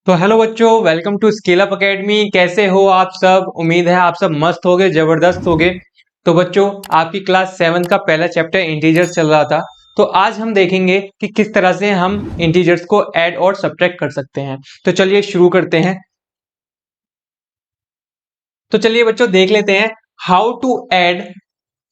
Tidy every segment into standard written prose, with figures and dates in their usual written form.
तो हेलो बच्चों, welcome to scale up academy. कैसे हो आप सब? उम्मीद है आप सब मस्त होगे, जबरदस्त होगे। तो बच्चों, आपकी क्लास 7 का पहला चैप्टर इंटीजर्स चल रहा था। तो आज हम देखेंगे कि किस तरह से हम इंटीजर्स को ऐड और सब्ट्रैक्ट कर सकते हैं। तो चलिए शुरू करते हैं। तो चलिए बच्चों, देख लेते हैं how to add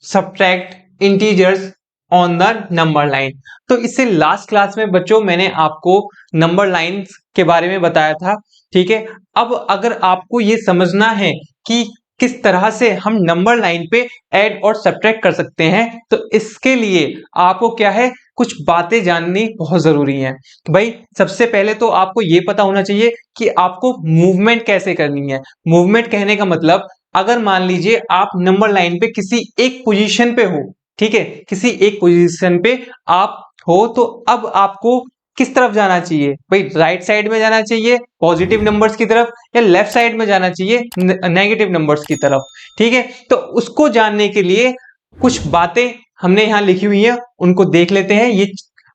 subtract integers on the number line. तो इससे लास्ट क्लास में बच्चों मैंने आपको नंबर लाइंस के बारे में बताया था। ठीक है, अब अगर आपको ये समझना है कि किस तरह से हम नंबर लाइन पे ऐड और सब्ट्रैक्ट कर सकते हैं, तो इसके लिए आपको क्या है, कुछ बातें जाननी बहुत जरूरी है। भाई सबसे पहले तो आपको ये पता होना चाहिए कि आपको मूवमेंट कैसे करनी है। मूवमेंट कहने का मतलब, अगर मान लीजिए आप नंबर लाइन पे किसी एक पोजीशन पे हो, ठीक है, किसी एक पोजीशन पे आप हो, तो अब आपको किस तरफ जाना चाहिए? भाई राइट साइड में जाना चाहिए पॉजिटिव नंबर्स की तरफ, या लेफ्ट साइड में जाना चाहिए नेगेटिव नंबर्स की तरफ। ठीक है, तो उसको जानने के लिए कुछ बातें हमने यहाँ लिखी हुई है, उनको देख लेते हैं। ये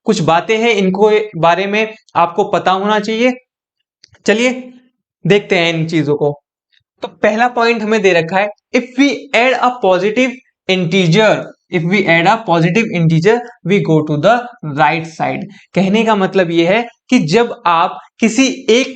कुछ बातें हैं, इनको बारे में आपको पता होना चाहिए। चलिए देखते हैं इन चीजों को। तो पहला पॉइंट हमें दे रखा है, if we add a positive integer, if we add a positive integer we go to the right side. कहने का मतलब यह है कि जब आप किसी एक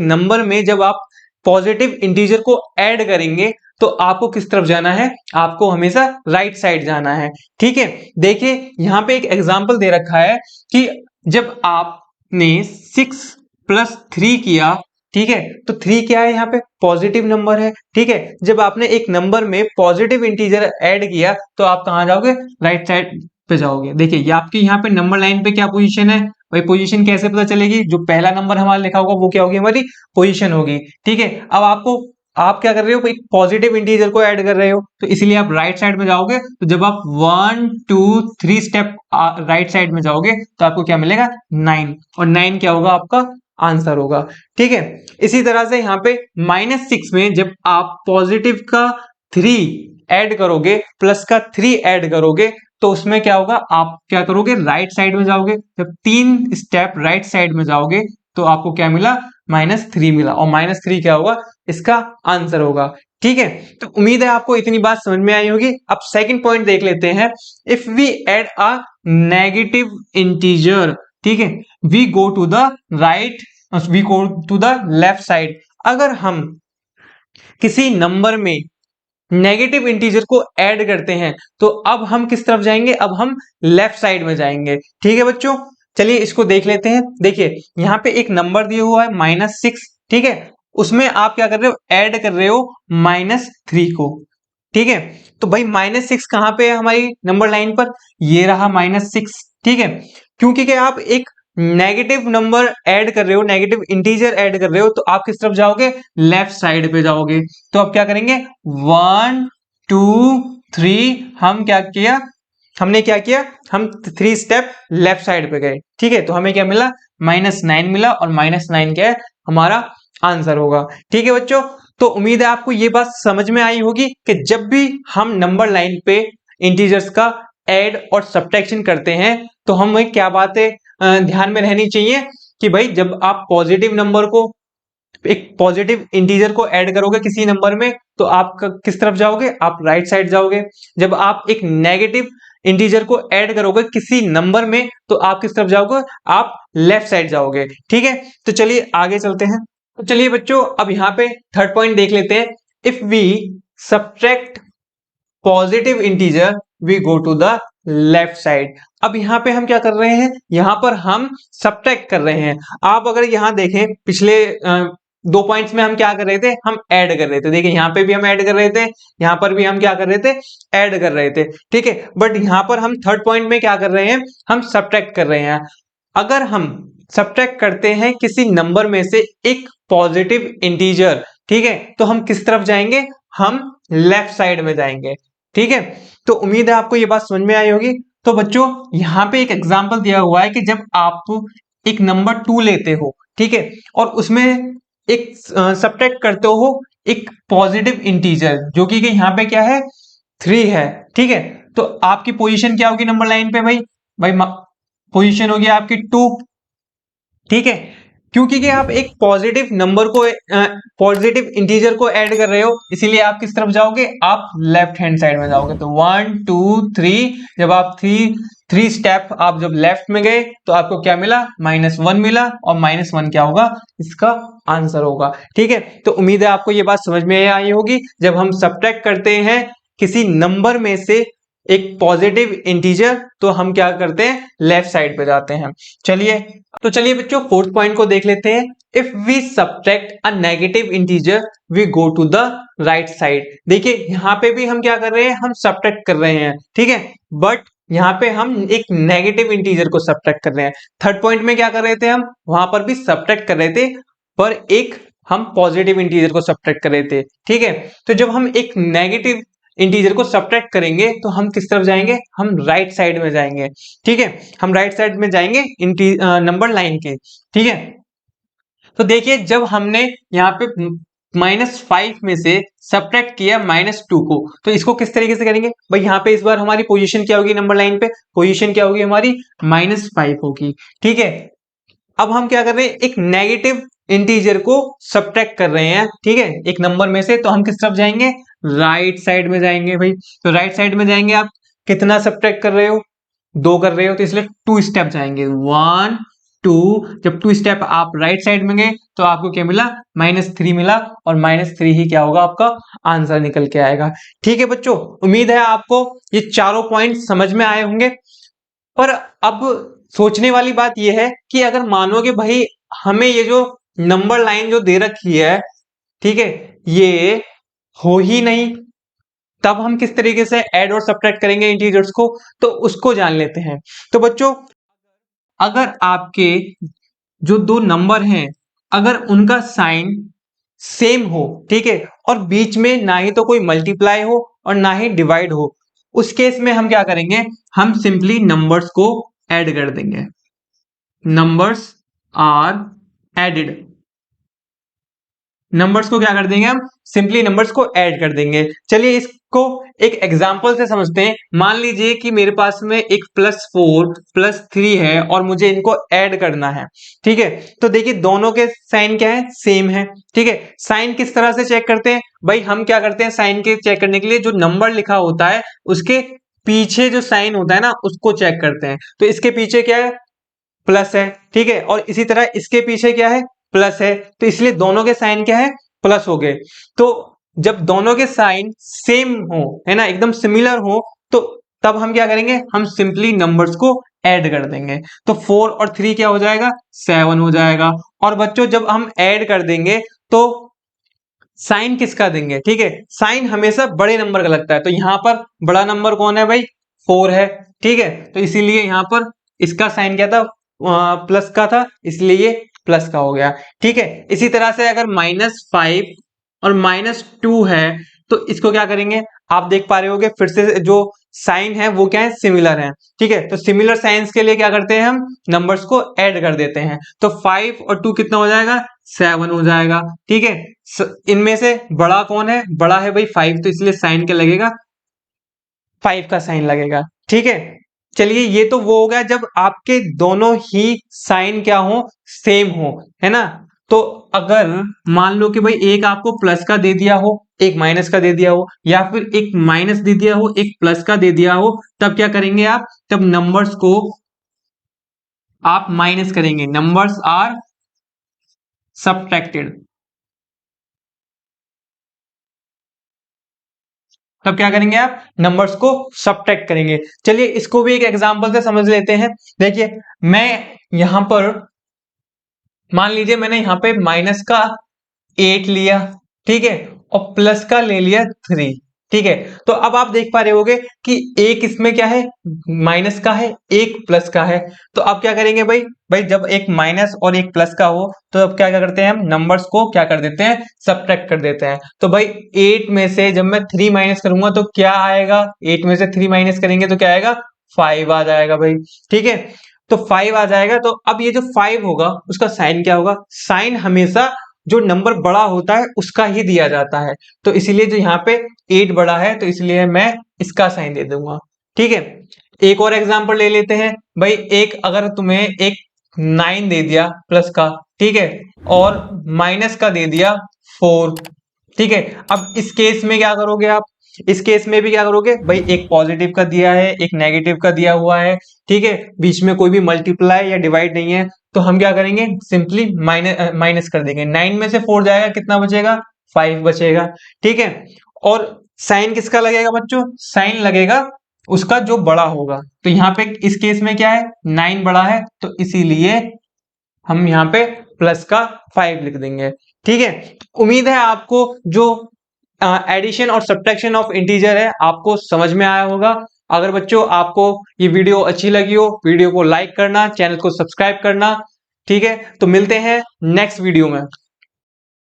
नंबर में जब आप पॉजिटिव इंटीजर को ऐड करेंगे, तो आपको किस तरफ जाना है? आपको हमेशा राइट साइड जाना है। ठीक है, देखिए यहां पे एक एग्जांपल दे रखा है कि जब आपने 6+3 किया, ठीक है, तो 3 क्या है? यहाँ पे पॉजिटिव नंबर है। ठीक है, जब आपने एक नंबर में पॉजिटिव इंटीजर ऐड किया, तो आप कहां जाओगे? राइट साइड पे जाओगे। देखिए ये आपकी यहाँ पे नंबर लाइन पे क्या पोजीशन है? भाई पोजीशन कैसे पता चलेगी? जो पहला नंबर हमारा लिखा होगा वो क्या होगी? हमारी पोजीशन होगी। ठीक है, अब आप क्या कर रहे हो? एक पॉजिटिव इंटीजर को ऐड कर रहे हो, तो इसीलिए आप राइट साइड में जाओगे। तो जब आप 1 2 3 स्टेप राइट साइड में जाओगे, तो आपको क्या मिलेगा? 9। और 9 क्या होगा? आपका आंसर होगा। ठीक है, इसी तरह से यहाँ पे -6 में जब आप पॉजिटिव का 3 ऐड करोगे, प्लस का 3 ऐड करोगे, तो उसमें क्या होगा? आप क्या करोगे? राइट साइड में जाओगे। जब 3 स्टेप राइट साइड में जाओगे, तो आपको क्या मिला? -3 मिला। और -3 क्या होगा? इसका आंसर होगा। ठीक है, तो उम्मीद है आपको इतनी बात समझ में आई होगी। अब सेकंड पॉइंट देख लेते हैं, if we add a negative integer, ठीक है, we go to the right, we go to the left side. अगर हम किसी नंबर में नेगेटिव इंटीजर को ऐड करते हैं, तो अब हम किस तरफ जाएंगे? अब हम लेफ्ट साइड में जाएंगे। ठीक है बच्चों, चलिए इसको देख लेते हैं। देखिए यहाँ पे एक नंबर दिया हुआ है -6, ठीक है, उसमें आप क्या कर रहे हो? ऐड कर रहे हो -3 को। ठीक है, तो भाई -6 कहां पे है हमारी नंबर लाइन पर? ये रहा -6। ठीक है, क्योंकि क्या आप एक नेगेटिव नंबर ऐड कर रहे हो, नेगेटिव इंटीजर ऐड कर रहे हो, तो आप किस तरफ जाओगे? लेफ्ट साइड पे जाओगे। तो अब क्या करेंगे? 1 2 3, हमने क्या किया? हम 3 स्टेप लेफ्ट साइड पे गए। ठीक है, तो हमें क्या मिला? -9 मिला। और -9 क्या है? हमारा आंसर होगा। ठीक है बच्चों, तो उम्मीद है आपको ये बात समझ में आई होगी कि जब भी हम नंबर लाइन पे इंटीजर्स का ऐड और सब्ट्रैक्शन करते हैं, तो हमें क्या बातें ध्यान में रहनी चाहिए कि भाई जब आप पॉजिटिव नंबर को, एक पॉजिटिव इंटीजर को ऐड करोगे किसी नंबर में, तो आप किस तरफ जाओगे? आप राइट साइड जाओगे। जब आप एक नेगेटिव इंटीजर को ऐड करोगे किसी नंबर में, तो आप किस तरफ जाओगे? आप लेफ्ट साइड जाओगे। ठीक है, तो चलिए आगे चलते हैं। तो चलिए बच्चों, अब यहाँ पे थर्ड पॉइंट देख लेते हैं, if we subtract positive integer we go to the left side. अब यहां पे हम क्या कर रहे हैं? यहां पर हम सब्ट्रैक्ट कर रहे हैं। आप अगर यहां देखें, पिछले 2 पॉइंट्स में हम क्या कर रहे थे? हम ऐड कर रहे थे। देखिए यहां पे भी हम ऐड कर रहे थे, यहां पर भी हम क्या कर रहे थे? ऐड कर रहे थे। ठीक है, बट यहां पर हम थर्ड पॉइंट में क्या कर रहे हैं? हम सब्ट्रैक्ट कर रहे हैं। अगर हम सब्ट्रैक्ट करते हैं किसी नंबर में से एक पॉजिटिव इंटीजर, ठीक है, तो हम किस तरफ जाएंगे? हम लेफ्ट साइड में जाएंगे। ठीक है, तो उम्मीद है आपको ये बात समझ में आई होगी। तो बच्चों यहाँ पे एक एग्जांपल दिया हुआ है कि जब आप एक नंबर 2 लेते हो, ठीक है, और उसमें एक सब्ट्रैक्ट करते हो एक पॉजिटिव इंटीजर, जो कि यहाँ पे क्या है? 3 है। ठीक है, तो आपकी पोजीशन क्या होगी नंबर लाइन पे? भाई पोजीशन होगी आपकी 2। ठीक है, क्योंकि कि आप एक पॉजिटिव नंबर को पॉजिटिव इंटीजर को ऐड कर रहे हो, इसीलिए आप किस तरफ जाओगे, आप लेफ्ट हैंड साइड में जाओगे। तो 1 2 3, जब आप थ्री स्टेप आप जब लेफ्ट में गए तो आपको क्या मिला, -1 मिला, और -1 क्या होगा, इसका आंसर होगा। ठीक है, तो उम्मीद है आपको ये बात समझ में आई होगी। जब हम सब्ट्रैक्ट करते हैं किसी नंबर में से एक पॉजिटिव इंटीजर, तो हम क्या करते हैं, लेफ्ट साइड पे जाते हैं। चलिए बच्चों, फोर्थ पॉइंट को देख लेते हैं। If we subtract a negative integer we go to the right side. देखिए यहां पे भी हम क्या कर रहे हैं, हम सब्ट्रैक्ट कर रहे हैं, ठीक है, बट यहाँ पे हम एक नेगेटिव इंटीजर को सब्ट्रैक्ट कर रहे हैं। थर्ड पॉइंट में क्या कर रहे थे, हम वहां पर भी सब्ट्रैक्ट कर रहे थे, पर एक हम पॉजिटिव इंटीजर को सब्ट्रैक्ट कर रहे थे। ठीक है, तो जब हम एक नेगेटिव इंटीजर को सब्ट्रैक्ट करेंगे तो हम किस तरफ जाएंगे, हम राइट साइड में जाएंगे। ठीक है, हम राइट साइड में जाएंगे नंबर लाइन के। ठीक है, तो देखिए जब हमने यहाँ पे -5 में से सब्ट्रैक्ट किया -2 को, तो इसको किस तरीके से करेंगे भाई, यहाँ पे इस बार हमारी पोजीशन क्या होगी, नंबर लाइन पे पोजीशन क्या होगी हमारी, -5 होगी। ठीक है, अब हम क्या कर रहे हैं, एक नेगेटिव इंटीजर को सब्ट्रैक्ट कर रहे हैं, ठीक है, एक नंबर में से, तो हम किस तरफ जाएंगे, राइट साइड में जाएंगे भाई। तो राइट साइड में जाएंगे, आप कितना सब्ट्रैक्ट कर रहे हो, 2 कर रहे हो, तो इसलिए 2 स्टेप जाएंगे, 1 2। जब 2 स्टेप आप राइट साइड में गए तो आपको क्या मिला, -3 मिला, और -3 ही क्या होगा, आपका आंसर निकल के आएगा। ठीक है बच्चों, उम्मीद है आपको ये चारों पॉइंट समझ में आए होंगे। पर अब सोचने वाली बात यह है कि अगर मानो कि भाई हमें ये जो नंबर लाइन जो दे रखी है, ठीक है, ये हो ही नहीं, तब हम किस तरीके से ऐड और सब्ट्रैक्ट करेंगे इंटीजर्स को, तो उसको जान लेते हैं। तो बच्चों, अगर आपके जो दो नंबर हैं, अगर उनका साइन सेम हो, ठीक है, और बीच में ना ही तो कोई मल्टीप्लाई हो और ना ही डिवाइड हो, उस केस में हम क्या करेंगे, हम सिंपली नंबर्स को ऐड कर देंगे। नंबर्स आर एडेड, नंबर्स को क्या कर देंगे, हम सिंपली नंबर्स को ऐड कर देंगे। चलिए इसको एक एग्जांपल से समझते हैं। मान लीजिए कि मेरे पास में एक +4 +3 है और मुझे इनको ऐड करना है। ठीक है, तो देखिए दोनों के साइन क्या है, सेम है। ठीक है, साइन किस तरह से चेक करते हैं भाई, हम क्या करते हैं, साइन के चेक करने के लिए जो नंबर लिखा होता है उसके पीछे जो साइन होता है ना, उसको चेक करते हैं। तो इसके पीछे क्या है, प्लस है। ठीक है, और इसी तरह इसके पीछे क्या है, प्लस है, तो इसलिए दोनों के साइन क्या है, प्लस हो गए। तो जब दोनों के साइन सेम हो, है ना, एकदम सिमिलर हो, तो तब हम क्या करेंगे, हम सिंपली नंबर्स को ऐड कर देंगे। तो 4 और 3 क्या हो जाएगा, 7 हो जाएगा। और बच्चों जब हम ऐड कर देंगे तो साइन किसका देंगे, ठीक है, साइन हमेशा बड़े नंबर का लगता है। तो यहां पर बड़ा नंबर कौन है भाई, 4 है। ठीक है, तो इसीलिए यहां पर इसका साइन क्या था, प्लस का था, इसलिए ये प्लस का हो गया। ठीक है, इसी तरह से अगर -5 और -2 है, तो इसको क्या करेंगे, आप देख पा रहे होगे फिर से जो साइन है वो क्या है, सिमिलर है। ठीक है, तो सिमिलर साइंस के लिए क्या करते हैं, हम नंबर्स को ऐड कर देते हैं। तो 5 और 2 कितना हो जाएगा, 7 हो जाएगा। ठीक है, इनमें से बड़ा कौन है, बड़ा है भाई 5, तो इसलिए साइन क्या लगेगा, 5 का साइन लगेगा। ठीक है, चलिए ये तो वो हो गया जब आपके दोनों ही साइन क्या हो, सेम हो, है ना। तो अगर मान लो कि भाई एक आपको प्लस का दे दिया हो, एक माइनस का दे दिया हो, या फिर एक माइनस दे दिया हो, एक प्लस का दे दिया हो, तब क्या करेंगे आप, तब नंबर्स को आप माइनस करेंगे, नंबर्स आर सब्ट्रैक्टेड। तब क्या करेंगे आप, नंबर्स को सब्ट्रैक्ट करेंगे। चलिए इसको भी एक एग्जांपल से समझ लेते हैं। देखिए मैं यहां पर मान लीजिए मैंने यहां पे माइनस का 8 लिया, ठीक है, और प्लस का ले लिया 3। ठीक है, तो अब आप देख पा रहे होगे कि एक इसमें क्या है, माइनस का है, एक प्लस का है। तो अब क्या करेंगे भाई, जब एक माइनस और एक प्लस का हो, तो अब क्या क्या करते हैं, हम नंबर्स को क्या कर देते हैं, सब्ट्रैक्ट कर देते हैं। तो भाई 8 में से जब मैं 3 माइनस करूंगा तो क्या आएगा, 8 में से 3 माइनस करेंगे तो क्या आएगा, 5 आ जाएगा भाई। ठीक है, तो 5 आ जाएगा। तो अब ये जो 5 होगा उसका साइन क्या होगा, साइन हमेशा जो नंबर बड़ा होता है उसका ही दिया जाता है। तो इसीलिए जो यहाँ पे 8 बड़ा है, तो इसलिए मैं इसका साइन दे दूंगा। ठीक है, एक और एग्जांपल ले लेते हैं भाई, एक अगर तुम्हें एक 9 दे दिया प्लस का, ठीक है, और माइनस का दे दिया 4, ठीक है। अब इस केस में क्या करोगे आप, इस केस में भी क्या करोगे भाई, एक पॉजिटिव का दिया है, एक नेगेटिव का दिया हुआ है, ठीक है, बीच में कोई भी मल्टीप्लाई या डिवाइड नहीं है, तो हम क्या करेंगे, सिंपली माइनस कर देंगे। 9 में से 4 जाएगा, कितना बचेगा, 5 बचेगा, ठीक है। और साइन किसका लगेगा बच्चों, साइन लगेगा उसका जो बड़ा होगा। तो यहाँ पे इस केस में क्या है, 9 बड़ा है, तो इसीलिए हम यहाँ पे प्लस का 5 लिख देंगे, ठीक है। उम्मीद है आपको जो एडिशन और सब्ट्रैक्शन ऑफ इंटीजर है आपको समझ में आया होगा। अगर बच्चों आपको ये वीडियो अच्छी लगी हो, वीडियो को लाइक करना, चैनल को सब्सक्राइब करना, ठीक है। तो मिलते हैं नेक्स्ट वीडियो में।